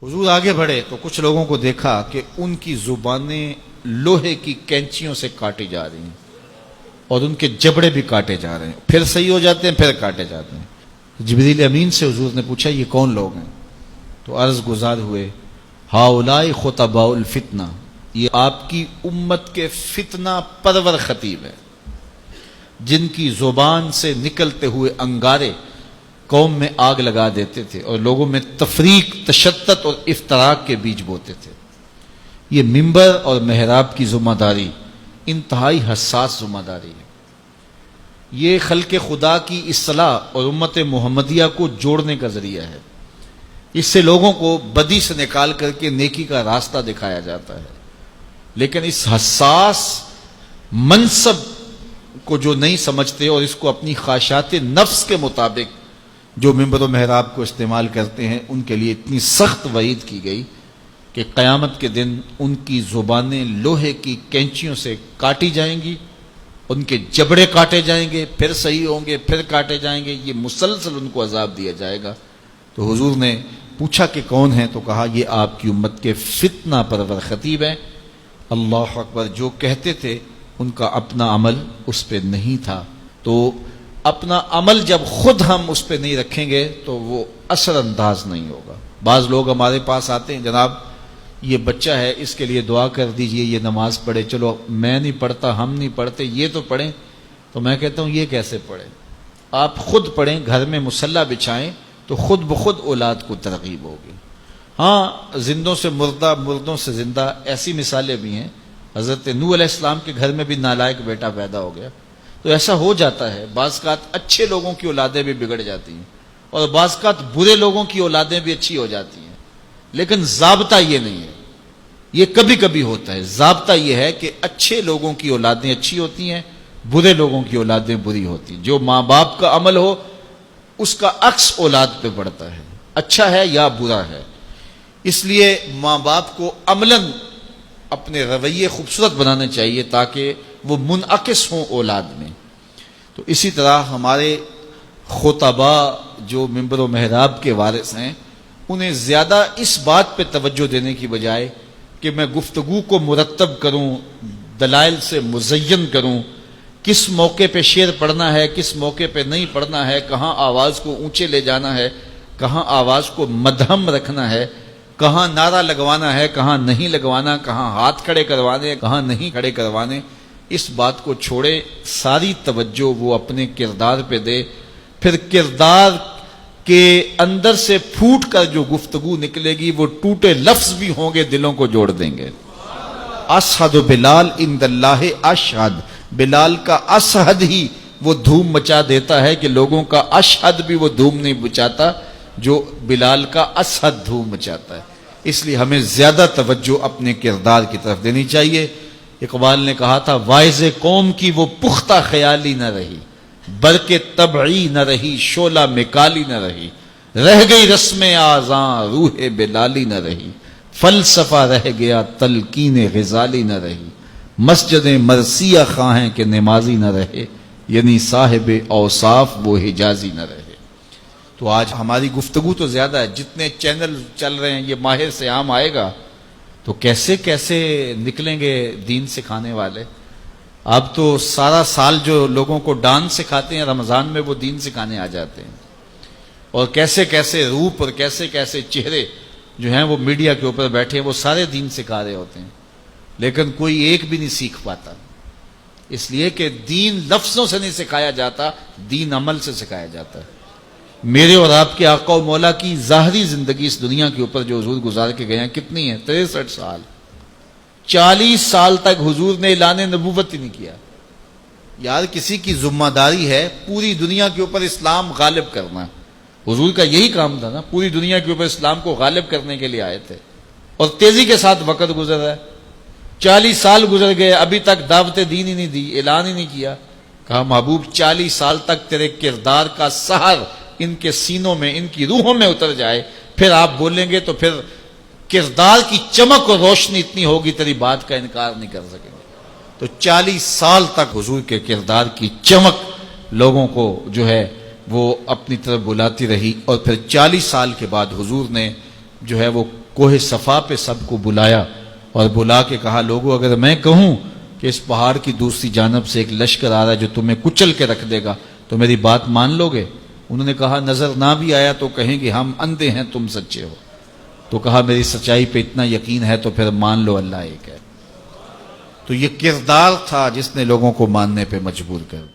حضور آگے بڑھے تو کچھ لوگوں کو دیکھا کہ ان کی زبانیں لوہے کی کینچیوں سے کاٹی جا رہی ہیں اور ان کے جبڑے بھی کاٹے جا رہے ہیں، پھر صحیح ہو جاتے ہیں، پھر کاٹے جاتے ہیں۔ جبریل امین سے حضور نے پوچھا یہ کون لوگ ہیں؟ تو عرض گزار ہوئے ہاؤلائی خطباء الفتنہ، یہ آپ کی امت کے فتنہ پرور خطیب ہیں جن کی زبان سے نکلتے ہوئے انگارے قوم میں آگ لگا دیتے تھے اور لوگوں میں تفریق، تشدد اور افتراق کے بیج بوتے تھے۔ یہ منبر اور محراب کی ذمہ داری انتہائی حساس ذمہ داری ہے۔ یہ خلق خدا کی اصلاح اور امت محمدیہ کو جوڑنے کا ذریعہ ہے۔ اس سے لوگوں کو بدی سے نکال کر کے نیکی کا راستہ دکھایا جاتا ہے، لیکن اس حساس منصب کو جو نہیں سمجھتے اور اس کو اپنی خواہشات نفس کے مطابق جو منبر و محراب کو استعمال کرتے ہیں، ان کے لیے اتنی سخت وعید کی گئی کہ قیامت کے دن ان کی زبانیں لوہے کی کینچیوں سے کاٹی جائیں گی، ان کے جبڑے کاٹے جائیں گے، پھر صحیح ہوں گے، پھر کاٹے جائیں گے، یہ مسلسل ان کو عذاب دیا جائے گا۔ تو حضور نے پوچھا کہ کون ہیں؟ تو کہا یہ آپ کی امت کے فتنہ پرور خطیب ہیں۔ اللہ اکبر، جو کہتے تھے ان کا اپنا عمل اس پہ نہیں تھا۔ تو اپنا عمل جب خود ہم اس پہ نہیں رکھیں گے تو وہ اثر انداز نہیں ہوگا۔ بعض لوگ ہمارے پاس آتے ہیں، جناب یہ بچہ ہے اس کے لیے دعا کر دیجئے، یہ نماز پڑھے۔ چلو میں نہیں پڑھتا، ہم نہیں پڑھتے، یہ تو پڑھیں۔ تو میں کہتا ہوں یہ کیسے پڑھیں؟ آپ خود پڑھیں، گھر میں مصلی بچھائیں تو خود بخود اولاد کو ترغیب ہوگی۔ ہاں، زندوں سے مردہ، مردوں سے زندہ، ایسی مثالیں بھی ہیں۔ حضرت نوح علیہ السلام کے گھر میں بھی نالائق بیٹا پیدا ہو گیا۔ تو ایسا ہو جاتا ہے، بعض اوقات اچھے لوگوں کی اولادیں بھی بگڑ جاتی ہیں اور بعض اوقات برے لوگوں کی اولادیں بھی اچھی ہو جاتی ہیں، لیکن ضابطہ یہ نہیں ہے۔ یہ کبھی کبھی ہوتا ہے۔ ضابطہ یہ ہے کہ اچھے لوگوں کی اولادیں اچھی ہوتی ہیں، برے لوگوں کی اولادیں بری ہوتی ہیں۔ جو ماں باپ کا عمل ہو اس کا عکس اولاد پہ پڑتا ہے، اچھا ہے یا برا ہے۔ اس لیے ماں باپ کو عملاً اپنے رویے خوبصورت بنانے چاہیے تاکہ وہ منعکس ہوں اولاد میں۔ تو اسی طرح ہمارے خطباء جو منبر و محراب کے وارث ہیں، انہیں زیادہ اس بات پہ توجہ دینے کی بجائے کہ میں گفتگو کو مرتب کروں، دلائل سے مزین کروں، کس موقع پہ شعر پڑھنا ہے، کس موقع پہ نہیں پڑھنا ہے، کہاں آواز کو اونچے لے جانا ہے، کہاں آواز کو مدھم رکھنا ہے، کہاں نعرہ لگوانا ہے، کہاں نہیں لگوانا، کہاں ہاتھ کھڑے کروانے، کہاں نہیں کھڑے کروانے، اس بات کو چھوڑے، ساری توجہ وہ اپنے کردار پہ دے۔ پھر کردار کے اندر سے پھوٹ کر جو گفتگو نکلے گی وہ ٹوٹے لفظ بھی ہوں گے، دلوں کو جوڑ دیں گے۔ اشہد بلال عند اللہ اشہد، بلال کا اشہد ہی وہ دھوم مچا دیتا ہے کہ لوگوں کا اشہد بھی وہ دھوم نہیں مچاتا جو بلال کا اشہد دھوم مچاتا ہے۔ اس لیے ہمیں زیادہ توجہ اپنے کردار کی طرف دینی چاہیے۔ اقبال نے کہا تھا واعظ قوم کی وہ پختہ خیالی نہ رہی، برق طبعی نہ رہی، شعلہ مکالی نہ رہی، رہ گئی رسم آذاں روح بلالی نہ رہی، فلسفہ رہ گیا تلقین غزالی نہ رہی، مسجد مرثیہ خواہیں کہ نمازی نہ رہے، یعنی صاحب اوصاف وہ حجازی نہ رہے۔ تو آج ہماری گفتگو تو زیادہ ہے، جتنے چینل چل رہے ہیں، یہ ماہر سے عام آئے گا تو کیسے کیسے نکلیں گے دین سکھانے والے۔ اب تو سارا سال جو لوگوں کو ڈانس سکھاتے ہیں، رمضان میں وہ دین سکھانے آ جاتے ہیں، اور کیسے کیسے روپ اور کیسے کیسے چہرے جو ہیں وہ میڈیا کے اوپر بیٹھے ہیں، وہ سارے دین سکھا رہے ہوتے ہیں، لیکن کوئی ایک بھی نہیں سیکھ پاتا، اس لیے کہ دین لفظوں سے نہیں سکھایا جاتا، دین عمل سے سکھایا جاتا ہے۔ میرے اور آپ کے آقا و مولا کی ظاہری زندگی اس دنیا کے اوپر جو حضور گزار کے گئے ہیں کتنی ہے؟ 63 سال۔ 40 سال تک حضور نے اعلان نبوت ہی نہیں کیا۔ یار کسی کی ذمہ داری ہے پوری دنیا کے اوپر اسلام غالب کرنا، حضور کا یہی کام تھا نا، پوری دنیا کے اوپر اسلام کو غالب کرنے کے لیے آئے تھے، اور تیزی کے ساتھ وقت گزر رہا ہے۔ 40 سال گزر گئے، ابھی تک دعوت دین ہی نہیں دی، اعلان ہی نہیں کیا۔ کہا محبوب 40 سال تک تیرے کردار کا سحر ان کے سینوں میں، ان کی روحوں میں اتر جائے، پھر آپ بولیں گے تو پھر کردار کی چمک اور روشنی اتنی ہوگی تیری بات کا انکار نہیں کر سکیں گے۔ تو 40 سال تک حضور کے کردار کی چمک لوگوں کو جو ہے وہ اپنی طرف بلاتی رہی، اور پھر 40 سال کے بعد حضور نے جو ہے وہ کوہ صفا پہ سب کو بلایا اور بلا کے کہا لوگوں اگر میں کہوں کہ اس پہاڑ کی دوسری جانب سے ایک لشکر آ رہا ہے جو تمہیں کچل کے رکھ دے گا تو میری بات مان لو گے؟ انہوں نے کہا نظر نہ بھی آیا تو کہیں گے ہم اندھے ہیں تم سچے ہو. تو کہا میری سچائی پہ اتنا یقین ہے تو پھر مان لو اللہ ایک ہے. تو یہ کردار تھا جس نے لوگوں کو ماننے پہ مجبور کر دیا.